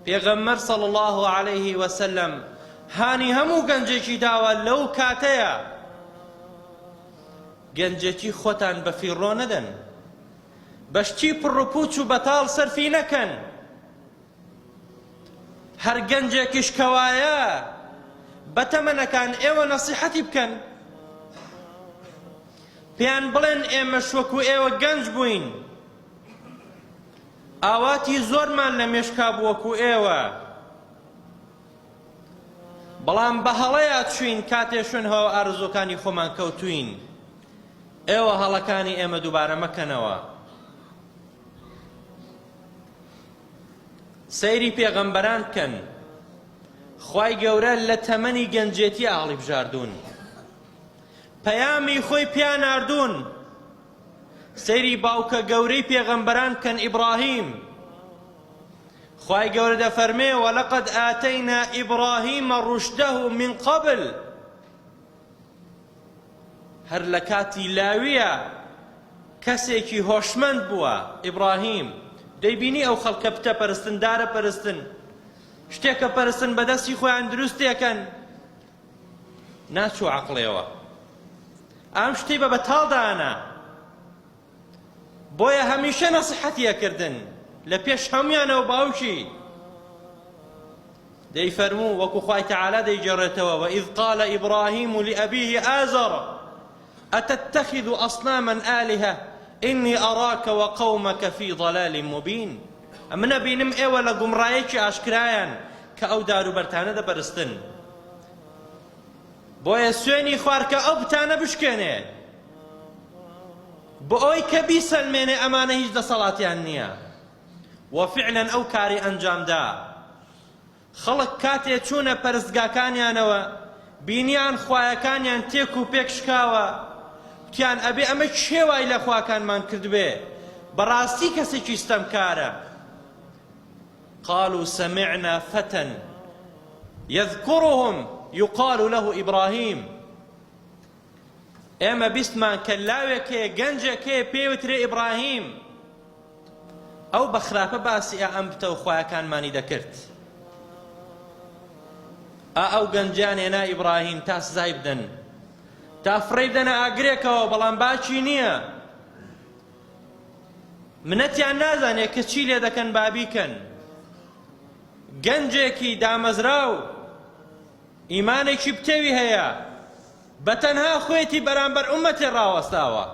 پێغەمبەر صلی الله عليه وسلم هانی هەموو گەنجێکی داوە لەو کاتەیە گەنجێکی خۆتان بە فیڕۆ نەدەن، بەشتی پڕوپوچ و بەتاڵ سەرفی نەکەن. هەر گەنجێکیش کەوایە بەتەمەنەکان ئێوە نەسیحەتی بکەن، پێیان بڵێن ئێمەش وەکو ئێوە گەنج بووین، ئاواتی زۆرمان لە مێشکا بوو وەکو ئێوە، بەڵام بە هەڵەیە چوین کاتێ شوێن هەوە ئارزوەکانی خۆمان کەوتوین. ئێوە هەڵەکانی ئێمە دووبارە مەکەنەوە. سەیری پێغەمبەران بکەن، خوای گەورە لە تەمەنی گەنجێتی ئاڵی بژاردوون، پەیامی خۆی پیان ناردوون. سەیری باوکە گەورەی پێغەمبەران بکەن، ئیبراهیم. خوای گەورە دەفەرمێ وەلەقەد ئاتەینا ئیبراهیمە ڕوشدەه من قبل. هەر لە کاتی لاویە کەسێکی هۆشمەند بووە ئیبراهیم. دەیبینی ئەو خەڵکە پتە پەرستن، دارە پەرستن، شتێکە پەرستن بەدەستی خۆیان دروستێکەن، ناچوو عەقڵێەوە، ئەم شتەی بە بەتاڵدانا. بۆیە هەمیشە نەسیحەتیەکردن لە پێش هەمویانەوە. باوکی دەیفەرموو وەکو خوای تەعالا دەیجێڕێتەوە وإذ قال إبراهيم لأبيه آزر أتتخذ أصناما آلهة إني أراك وقومك في ضلال مبين. ئەمە بینم ئێوە لە گومڕایەکی ئاشکرایان کە ئەو دار و بەرتانە دەپەرستن، بۆیە سوێنی خوار کە ئەو بتانە بشکێنێ، بۆ ئەوەی کە بیسەلمێنێ ئەمانە هیچ دەسەڵاتیان نییە. وەفعلەن ئەو کاری ئەنجامدا. خەڵک کاتێ چوونە پەرستگاکانیانەوە بینیان خوایەکانیان تێک و پێک شکاوە، وتیان ئەبێ ئەمە کێوای لە خواکانمان کردبێ، بەڕاستی کەسێکی ستەمکارە. قالوا سمعنا فتى يذكرهم يقال له إبراهيم. ئێمە بیستمان کە لاوێکەیە گەنجێکەیە پێوترێ ئیبراهیم. ئەو بە خراپە باسی ئەم بتە و خۆیەکانمانی دەکرد. ئەو گەنجیان هێنا ئیبراهیم تا سزای بدەن، تا فڕێ بدەنە ئاگرێکەوە، بەڵام باچی نییە. منەتیان نازانێ کە چی لێ دەکەن بابیکەن. گەنجێکی دامەزراو ئیمانێکی بتێوی هەیە، بەتەنها خۆیەتی بەرامبەر ئومەتێ ڕاوەستاوە.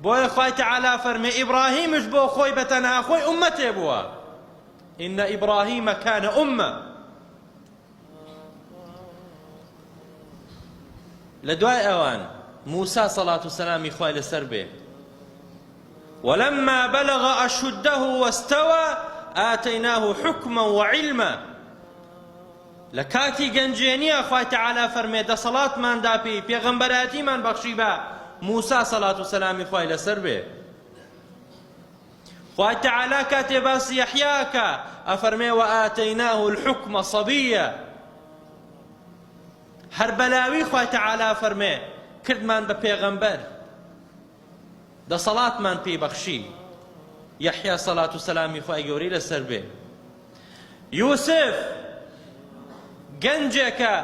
بۆیە خوای تەعالا فەرمێ ئیبراهیمش بۆ خۆی بەتەنها خۆی ئومەتێ بووە. ئینە ئیبراهیمە کانە ئومە. لە دوای ئەوان موسا سەڵات و سەلامی خوای لەسەر بێ ولما بلغ أشده واستوى آتيناه حكما وعلما. لكاتي گەنجێنیە خوای تەعالا فەرمێ دەسەڵاتمان داپی، پێغەمبەراتیمان بەخشی بە موسا سەڵات و سەلامی خوای لەسەر بێ. خوای تەعالا کاتێ باسی یەحیاکە ئەفەرمێ وآتەیناه الحکمە صەبیە. هەر بەلاوی خوای تەعالا فەرمێ کردمان بە پێغەمبەر، دەسەڵاتمان پێی بەخشی. یەحیا سەڵات و سەلامی خوای گەورەی لەسەر بێ. یوسف گەنجێکە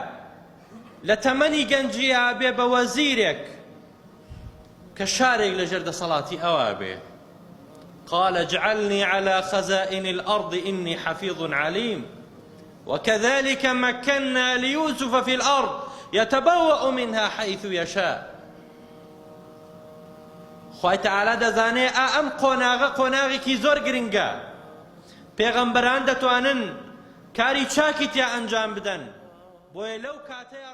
لە تەمەنی گەنجیە بێ بە وەزیرێک کە شارێک لەژێر دەسەڵاتی ئەوە بێ. قال اجعلني على خزائن الأرض إني حفيظ عليم وكذلك مكنا ليوسف في الأرض يتبوأ منها حيث يشاء. خوای تەعالا دەزانێ ئەم قۆناغێکی زۆر گرنگە، پێغەمبەران دەتوانن کاری چاکی تیا ئەنجام بدەن، بۆیە لەو کاتەیە